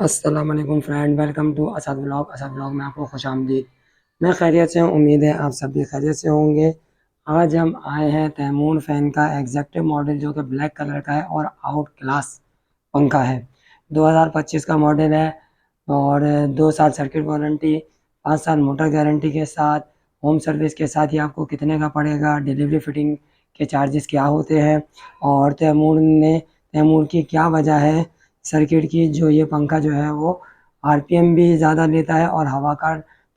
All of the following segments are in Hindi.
अस्सलाम वालेकुम friend, welcome to Asad vlog में आपको खुशामदीद। मैं खैरियत से हूँ, उम्मीद है आप सब भी खैरियत से होंगे। आज हम आए हैं तैमूर फ़ैन का एग्जैक्टिव मॉडल जो कि ब्लैक कलर का है और आउट क्लास पंखा है। 2025 का मॉडल है और 2 साल सर्किट वारंटी, 5 साल मोटर गारंटी के साथ, होम सर्विस के साथ। ये आपको कितने का पड़ेगा, डिलीवरी फिटिंग के चार्जेस क्या होते हैं और तैमूर की क्या वजह है सर्किट की, जो ये पंखा जो है वो आरपीएम भी ज़्यादा लेता है और हवा का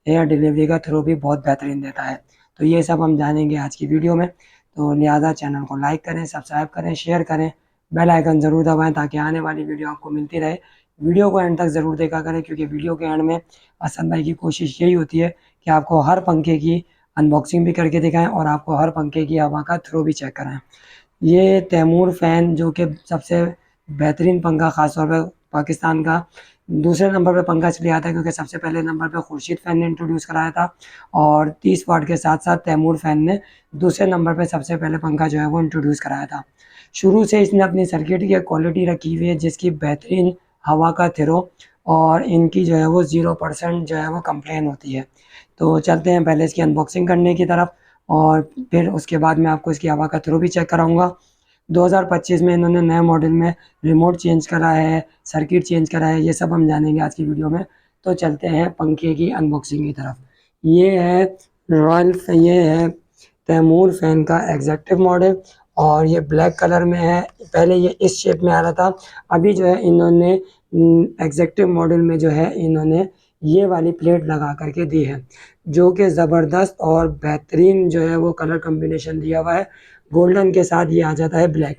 एयर डिलीवरी का थ्रो भी बहुत बेहतरीन देता है। तो ये सब हम जानेंगे आज की वीडियो में। तो लिहाजा चैनल को लाइक करें, सब्सक्राइब करें, शेयर करें, बेल आइकन ज़रूर दबाएं ताकि आने वाली वीडियो आपको मिलती रहे। वीडियो को एंड तक ज़रूर देखा करें क्योंकि वीडियो के एंड में असद भाई की कोशिश यही होती है कि आपको हर पंखे की अनबॉक्सिंग भी करके दिखाएं और आपको हर पंखे की हवा का थ्रो भी चेक कराएं। ये तैमूर फ़ैन जो कि सबसे बेहतरीन पंखा ख़ास तौर पे पाकिस्तान का दूसरे नंबर पे पंखा इसलिए आता है क्योंकि सबसे पहले नंबर पे खुर्शीद फ़ैन ने इंट्रोड्यूस कराया था और 30 वाट के साथ साथ तैमूर फ़ैन ने दूसरे नंबर पे सबसे पहले पंखा जो है वो इंट्रोड्यूस कराया था। शुरू से इसने अपनी सर्किट की क्वालिटी रखी हुई है जिसकी बेहतरीन हवा का थ्रो और इनकी जो है वो 0% जो है वो कंप्लेन होती है। तो चलते हैं पहले इसकी अनबॉक्सिंग करने की तरफ और फिर उसके बाद मैं आपको इसकी हवा का थ्रो भी चेक कराऊँगा। 2025 में इन्होंने नए मॉडल में रिमोट चेंज करा है, सर्किट चेंज करा है, ये सब हम जानेंगे आज की वीडियो में। तो चलते हैं पंखे की अनबॉक्सिंग की तरफ। ये है तैमूर फ़ैन का एग्जैक्टिव मॉडल और ये ब्लैक कलर में है। पहले ये इस शेप में आ रहा था, अभी जो है इन्होंने एग्जैक्टिव मॉडल में जो है इन्होंने ये वाली प्लेट लगा करके दी है जो कि ज़बरदस्त और बेहतरीन जो है वो कलर कॉम्बिनेशन दिया हुआ है। गोल्डन के साथ ये आ जाता है ब्लैक।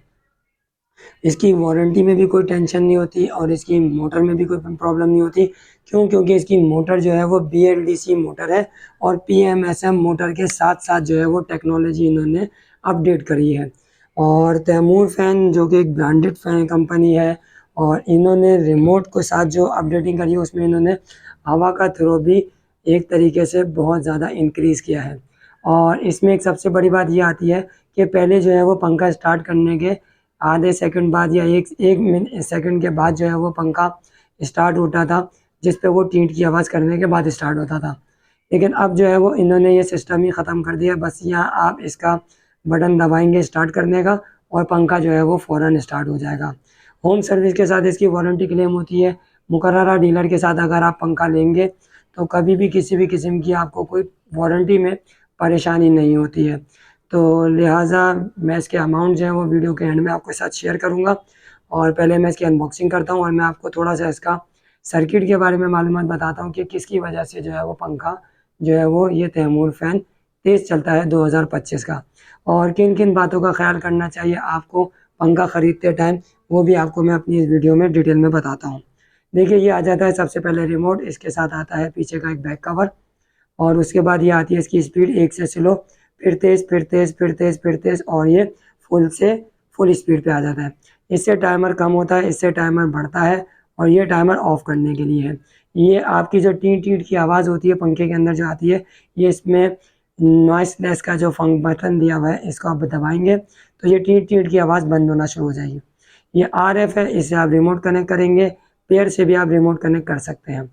इसकी वारंटी में भी कोई टेंशन नहीं होती और इसकी मोटर में भी कोई प्रॉब्लम नहीं होती। क्यों? क्योंकि इसकी मोटर जो है वो BLDC मोटर है और PMSM मोटर के साथ-साथ जो है वो टेक्नोलॉजी इन्होंने अपडेट करी है। और तैमूर फ़ैन जो कि एक ब्रांडेड फ़ैन कंपनी है और इन्होंने रिमोट के साथ जो अपडेटिंग करी है उसमें इन्होंने हवा का थ्रो भी एक तरीके से बहुत ज़्यादा इंक्रीज़ किया है। और इसमें एक सबसे बड़ी बात ये आती है कि पहले जो है वो पंखा स्टार्ट करने के आधे सेकंड बाद या एक सेकंड के बाद जो है वो पंखा स्टार्ट होता था, जिस पे वो टींट की आवाज़ करने के बाद स्टार्ट होता था। लेकिन अब जो है वो इन्होंने ये सिस्टम ही ख़त्म कर दिया। बस यहाँ आप इसका बटन दबाएँगे स्टार्ट करने का और पंखा जो है वो फ़ौरन स्टार्ट हो जाएगा। होम सर्विस के साथ इसकी वारंटी क्लेम होती है। मुकर्ररा डीलर के साथ अगर आप पंखा लेंगे तो कभी भी किसी भी किस्म की आपको कोई वारंटी में परेशानी नहीं होती है। तो लिहाज़ा मैं इसके अमाउंट जो है वो वीडियो के एंड में आपके साथ शेयर करूँगा और पहले मैं इसकी अनबॉक्सिंग करता हूँ और मैं आपको थोड़ा-सा इसका सर्किट के बारे में मालूमात बताता हूँ कि किसकी वजह से जो है वो पंखा जो है वो ये तैमूर फ़ैन तेज़ चलता है 2025 का और किन-किन बातों का ख़्याल करना चाहिए आपको पंखा ख़रीदते टाइम, वो भी आपको मैं अपनी इस वीडियो में डिटेल में बताता हूँ। देखिए ये आ जाता है सबसे पहले रिमोट, इसके साथ आता है पीछे का एक बैक कवर और उसके बाद ये आती है इसकी स्पीड 1 से स्लो, फिर तेज़, फिर तेज़, फिर तेज़, फिर तेज़ और ये फुल से फुल स्पीड पे आ जाता है। इससे टाइमर कम होता है, इससे टाइमर बढ़ता है और ये टाइमर ऑफ करने के लिए है। ये आपकी जो टीं-टीं की आवाज़ होती है पंखे के अंदर जो आती है, ये इसमें नॉइसलेस का जो बटन दिया हुआ है, इसको आप दबाएँगे तो ये टीं-टीं की आवाज़ बंद होना शुरू हो जाएगी। ये RF है, इसे आप रिमोट कनेक्ट करेंगे, पेयर से भी आप रिमोट कनेक्ट कर सकते हैं।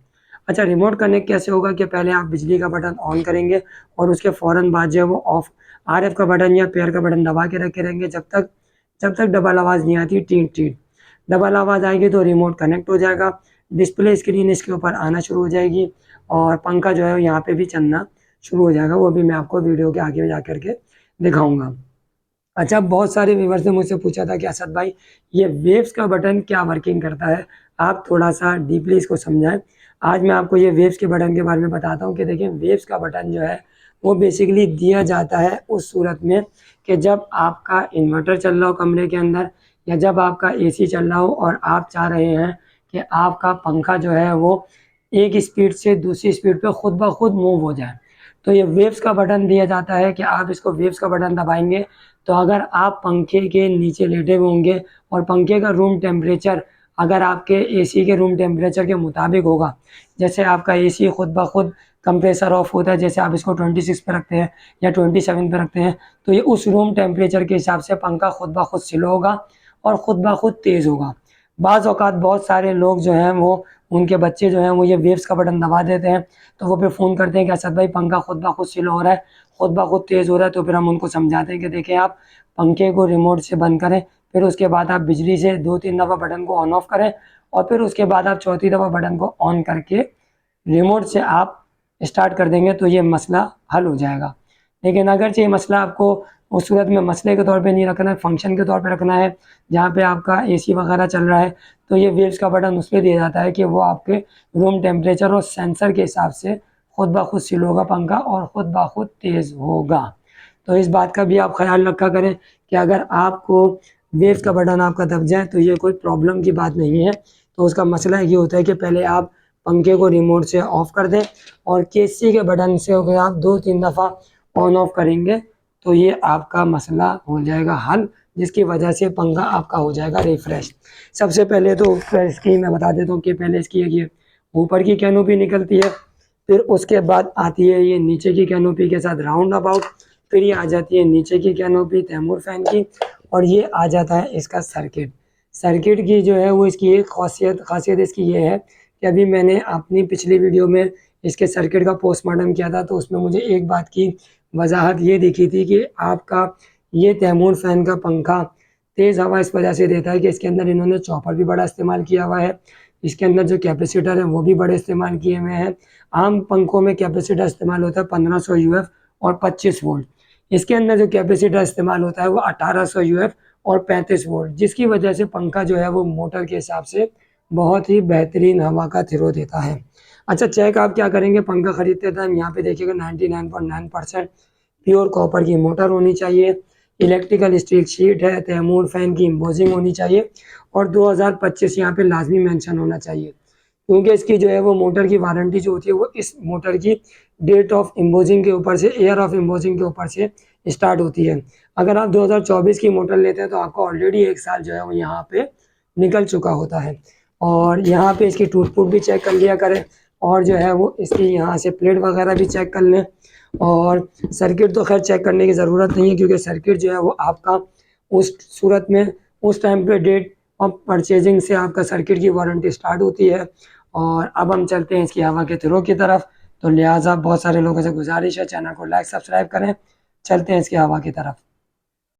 अच्छा, रिमोट कनेक्ट कैसे होगा कि पहले आप बिजली का बटन ऑन करेंगे और उसके फ़ौरन बाद जो है वो ऑफ RF का बटन या पेयर का बटन दबा के रखे रहेंगे जब तक डबल आवाज़ नहीं आती टीं-टीं। डबल आवाज़ आएगी तो रिमोट कनेक्ट हो जाएगा, डिस्प्ले स्क्रीन इसके ऊपर आना शुरू हो जाएगी और पंखा जो है यहाँ पे भी चलना शुरू हो जाएगा, वो भी मैं आपको वीडियो के आगे जा कर के दिखाऊँगा। अच्छा, बहुत सारे व्यूअर्स ने मुझसे पूछा था कि असद भाई ये वेव्स का बटन क्या वर्किंग करता है? आप थोड़ा-सा डीपली इसको समझाएँ। आज मैं आपको ये वेव्स के बटन के बारे में बताता हूँ कि देखिए वेव्स का बटन जो है वो बेसिकली दिया जाता है उस सूरत में कि जब आपका इन्वर्टर चल रहा हो कमरे के अंदर या जब आपका एसी चल रहा हो और आप चाह रहे हैं कि आपका पंखा जो है वो एक स्पीड से दूसरी स्पीड पे खुद ब खुद मूव हो जाए। तो ये वेव्स का बटन दिया जाता है कि आप इसको वेव्स का बटन दबाएँगे तो अगर आप पंखे के नीचे लेटे हुए होंगे और पंखे का रूम टेम्परेचर अगर आपके एसी के रूम टेम्परेचर के मुताबिक होगा, जैसे आपका एसी खुद ब खुद कंप्रेसर ऑफ होता है, जैसे आप इसको 26 पे रखते हैं या 27 पे रखते हैं, तो ये उस रूम टेम्परेचर के हिसाब से पंखा खुद ब खुद स्लो होगा और खुद ब खुद तेज़ होगा। बाज़ औक़ात बहुत सारे लोग जो हैं वो उनके बच्चे जो हैं वो ये वेव्स का बटन दबा देते हैं, तो वो फिर फ़ोन करते हैं कि असद भाई पंखा खुद ब खुद स्लो हो रहा है, खुद ब खुद तेज़ हो रहा है। तो फिर हम उनको समझाते हैं कि देखिए आप पंखे को रिमोट से बंद करें, फिर उसके बाद आप बिजली से 2-3 दफ़ा बटन को ऑन ऑफ करें और फिर उसके बाद आप चौथी दफ़ा बटन को ऑन करके रिमोट से आप स्टार्ट कर देंगे तो ये मसला हल हो जाएगा। लेकिन अगर ये मसला आपको उस सूरत में मसले के तौर पे नहीं रखना है, फंक्शन के तौर पे रखना है, जहाँ पे आपका एसी वगैरह चल रहा है, तो ये वेव्स का बटन उस पे दिया जाता है कि वो आपके रूम टेम्परेचर और सेंसर के हिसाब से खुद ब खुद स्लो होगा पंखा और खुद ब खुद तेज़ होगा। तो इस बात का भी आप ख्याल रखा करें कि अगर आपको वेव्स का बटन आपका दब जाए तो ये कोई प्रॉब्लम की बात नहीं है। तो उसका मसला ये होता है कि पहले आप पंखे को रिमोट से ऑफ कर दें और केसी के बटन से अगर आप 2-3 दफ़ा ऑन ऑफ करेंगे तो ये आपका मसला हो जाएगा हल, जिसकी वजह से पंखा आपका हो जाएगा रिफ्रेश। सबसे पहले तो इसकी मैं बता देता हूँ कि पहले इसकी ये ऊपर की कैनोपी निकलती है, फिर उसके बाद आती है ये नीचे की कैनोपी के साथ राउंड अबाउट, फिर ये आ जाती है नीचे की कैनोपी तैमूर फैन की, और ये आ जाता है इसका सर्किट। सर्किट की जो है वो इसकी एक खासियत इसकी ये है कि अभी मैंने अपनी पिछली वीडियो में इसके सर्किट का पोस्टमार्टम किया था, तो उसमें मुझे एक बात की वजाहत ये दिखी थी कि आपका ये तैमूर फ़ैन का पंखा तेज़ हवा इस वजह से देता है कि इसके अंदर इन्होंने चॉपर भी बड़ा इस्तेमाल किया हुआ है, इसके अंदर जो कैपेसिटर है वो भी बड़े इस्तेमाल किए हुए हैं। आम पंखों में कैपेसिटर इस्तेमाल होता है 1500 यूएफ और 25 वोल्ट, इसके अंदर जो कैपेसिटर इस्तेमाल होता है वो 1800 यूएफ और 35 वोल्ट, जिसकी वजह से पंखा जो है वो मोटर के हिसाब से बहुत ही बेहतरीन हवा का थ्रो देता है। अच्छा, चेक आप क्या करेंगे पंखा खरीदते टाइम, यहाँ पे देखिएगा 99.9% प्योर कॉपर की मोटर होनी चाहिए, इलेक्ट्रिकल स्टील शीट है, तैमूर फैन की एम्बोसिंग होनी चाहिए और 2025 यहाँ पे लाजमी मेंशन होना चाहिए, क्योंकि इसकी जो है वो मोटर की वारंटी जो होती है वो इस मोटर की डेट ऑफ एम्बोसिंग के ऊपर से, ईयर ऑफ एम्बोसिंग के ऊपर से स्टार्ट होती है। अगर आप 2024 की मोटर लेते हैं तो आपको ऑलरेडी 1 साल जो है वो यहाँ पे निकल चुका होता है। और यहाँ पे इसकी टूट फूट भी चेक कर लिया करें और जो है वो इसकी यहाँ से प्लेट वगैरह भी चेक कर लें। और सर्किट तो खैर चेक करने की ज़रूरत नहीं है, क्योंकि सर्किट जो है वो आपका उस सूरत में उस टाइम पे डेट ऑफ परचेजिंग से आपका सर्किट की वारंटी स्टार्ट होती है। और अब हम चलते हैं इसकी हवा के थ्रो की तरफ, तो लिहाजा बहुत सारे लोगों से गुजारिश है चैनल को लाइक सब्सक्राइब करें। चलते हैं इसकी हवा की तरफ।